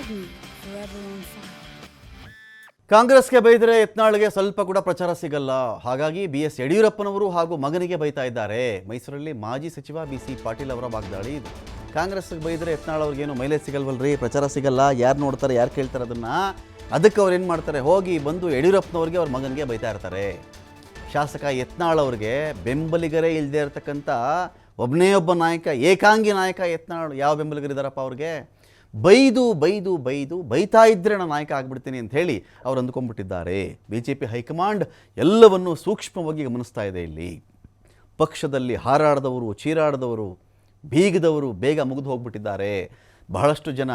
me, forever on fire. ಕಾಂಗ್ರೆಸ್ಗೆ ಬೈದರೆ ಯತ್ನಾಳ್ಗೆ ಸ್ವಲ್ಪ ಕೂಡ ಪ್ರಚಾರ ಸಿಗಲ್ಲ. ಹಾಗಾಗಿ BS ಯಡಿಯೂರಪ್ಪನವರು ಹಾಗೂ ಮಗನಿಗೆ ಬೈತಾ ಇದ್ದಾರೆ. ಮೈಸೂರಲ್ಲಿ ಮಾಜಿ ಸಚಿವ BC ಪಾಟೀಲ್ ಅವರ ವಾಗ್ದಾಳಿ ಇದು. ಕಾಂಗ್ರೆಸ್ಗೆ ಬೈದರೆ ಯತ್ನಾಳ್ ಅವ್ರಿಗೇನು ಮೈಲೇಜ್ ಸಿಗಲ್ವಲ್ರಿ, ಪ್ರಚಾರ ಸಿಗಲ್ಲ, ಯಾರು ನೋಡ್ತಾರೆ, ಯಾರು ಕೇಳ್ತಾರೆ ಅದನ್ನು. ಅದಕ್ಕೆ ಅವ್ರು ಏನು ಮಾಡ್ತಾರೆ, ಹೋಗಿ ಬಂದು ಯಡಿಯೂರಪ್ಪನವ್ರಿಗೆ ಅವ್ರ ಮಗನಿಗೆ ಬೈತಾ ಇರ್ತಾರೆ. ಶಾಸಕ ಯತ್ನಾಳ್ ಅವ್ರಿಗೆ ಬೆಂಬಲಿಗರೇ ಇಲ್ಲದೆ ಇರತಕ್ಕಂಥ ಒಬ್ಬನೇ ಒಬ್ಬ ನಾಯಕ, ಏಕಾಂಗಿ ನಾಯಕ ಯತ್ನಾಳ್. ಯಾವ ಬೆಂಬಲಿಗರಿದ್ದಾರಪ್ಪ ಅವ್ರಿಗೆ? ಬೈದು ಬೈದು ಬೈದು ಬೈತಾ ಇದ್ದರೆ ನಾನು ನಾಯಕ ಆಗಿಬಿಡ್ತೀನಿ ಅಂತ ಹೇಳಿ ಅವ್ರು ಅಂದ್ಕೊಂಡ್ಬಿಟ್ಟಿದ್ದಾರೆ. BJP ಹೈಕಮಾಂಡ್ ಎಲ್ಲವನ್ನೂ ಸೂಕ್ಷ್ಮವಾಗಿ ಗಮನಿಸ್ತಾ ಇದೆ. ಇಲ್ಲಿ ಪಕ್ಷದಲ್ಲಿ ಹಾರಾಡದವರು, ಚೀರಾಡದವರು, ಬೀಗದವರು ಬೇಗ ಮುಗಿದು ಹೋಗ್ಬಿಟ್ಟಿದ್ದಾರೆ. ಬಹಳಷ್ಟು ಜನ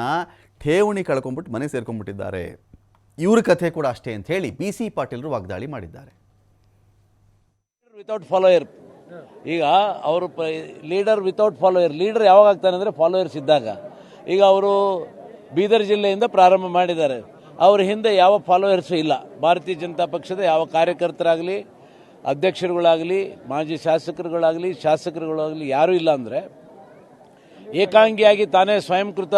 ಠೇವಣಿ ಕಳ್ಕೊಂಡ್ಬಿಟ್ಟು ಮನೆ ಸೇರ್ಕೊಂಡ್ಬಿಟ್ಟಿದ್ದಾರೆ. ಇವ್ರ ಕಥೆ ಕೂಡ ಅಷ್ಟೇ ಅಂತ ಹೇಳಿ BC ಪಾಟೀಲರು ವಾಗ್ದಾಳಿ ಮಾಡಿದ್ದಾರೆ. ವಿತೌಟ್ ಫಾಲೋಯರ್, ಈಗ ಅವರು ಲೀಡರ್ ವಿತೌಟ್ ಫಾಲೋಯರ್. ಲೀಡರ್ ಯಾವಾಗ ಆಗ್ತಾನೆ ಅಂದರೆ ಫಾಲೋಯರ್ಸ್ ಇದ್ದಾಗ. ಈಗ ಅವರು ಬೀದರ್ ಜಿಲ್ಲೆಯಿಂದ ಪ್ರಾರಂಭ ಮಾಡಿದ್ದಾರೆ. ಅವ್ರ ಹಿಂದೆ ಯಾವ ಫಾಲೋಯರ್ಸು ಇಲ್ಲ. ಭಾರತೀಯ ಜನತಾ ಪಕ್ಷದ ಯಾವ ಕಾರ್ಯಕರ್ತರಾಗಲಿ, ಅಧ್ಯಕ್ಷರುಗಳಾಗಲಿ, ಮಾಜಿ ಶಾಸಕರುಗಳಾಗಲಿ ಯಾರೂ ಇಲ್ಲ. ಅಂದರೆ ಏಕಾಂಗಿಯಾಗಿ ತಾನೇ ಸ್ವಯಂಕೃತ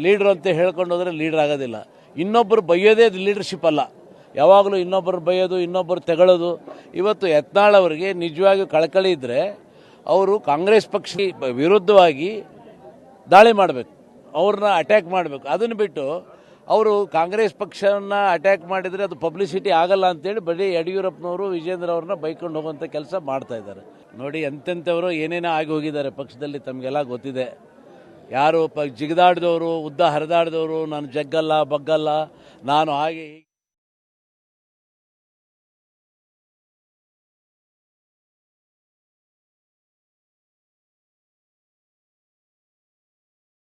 ಲೀಡ್ರ್ ಅಂತ ಹೇಳ್ಕೊಂಡು ಹೋದರೆ ಲೀಡರ್ ಆಗೋದಿಲ್ಲ. ಇನ್ನೊಬ್ಬರು ಬೈಯೋದೇ ಲೀಡರ್ಶಿಪ್ ಅಲ್ಲ. ಯಾವಾಗಲೂ ಇನ್ನೊಬ್ಬರು ಬೈಯೋದು, ಇನ್ನೊಬ್ಬರು ತೆಗಳೋದು. ಇವತ್ತು ಯತ್ನಾಳ್ ಅವರಿಗೆ ನಿಜವಾಗಿಯೂ ಕಳಕಳಿ ಇದ್ದರೆ ಅವರು ಕಾಂಗ್ರೆಸ್ ಪಕ್ಷ ವಿರುದ್ಧವಾಗಿ ದಾಳಿ ಮಾಡಬೇಕು, ಅವ್ರನ್ನ ಅಟ್ಯಾಕ್ ಮಾಡಬೇಕು. ಅದನ್ನು ಬಿಟ್ಟು ಅವರು ಕಾಂಗ್ರೆಸ್ ಪಕ್ಷವನ್ನು ಅಟ್ಯಾಕ್ ಮಾಡಿದರೆ ಅದು ಪಬ್ಲಿಸಿಟಿ ಆಗಲ್ಲ ಅಂತೇಳಿ ಬರೀ ಯಡಿಯೂರಪ್ಪನವರು, ವಿಜೇಂದ್ರ ಅವ್ರನ್ನ ಬೈಕೊಂಡು ಹೋಗುವಂಥ ಕೆಲಸ ಮಾಡ್ತಾ ಇದ್ದಾರೆ. ನೋಡಿ, ಎಂತೆಂಥವರು ಏನೇನೋ ಆಗಿ ಹೋಗಿದ್ದಾರೆ ಪಕ್ಷದಲ್ಲಿ, ತಮಗೆಲ್ಲ ಗೊತ್ತಿದೆ. ಯಾರು ಜಿಗಿದಾಡಿದವರು, ಉದ್ದ ಹರಿದಾಡಿದವರು, ನಾನು ಜಗ್ಗಲ್ಲ ಬಗ್ಗಲ್ಲ, ನಾನು ಹಾಗೆ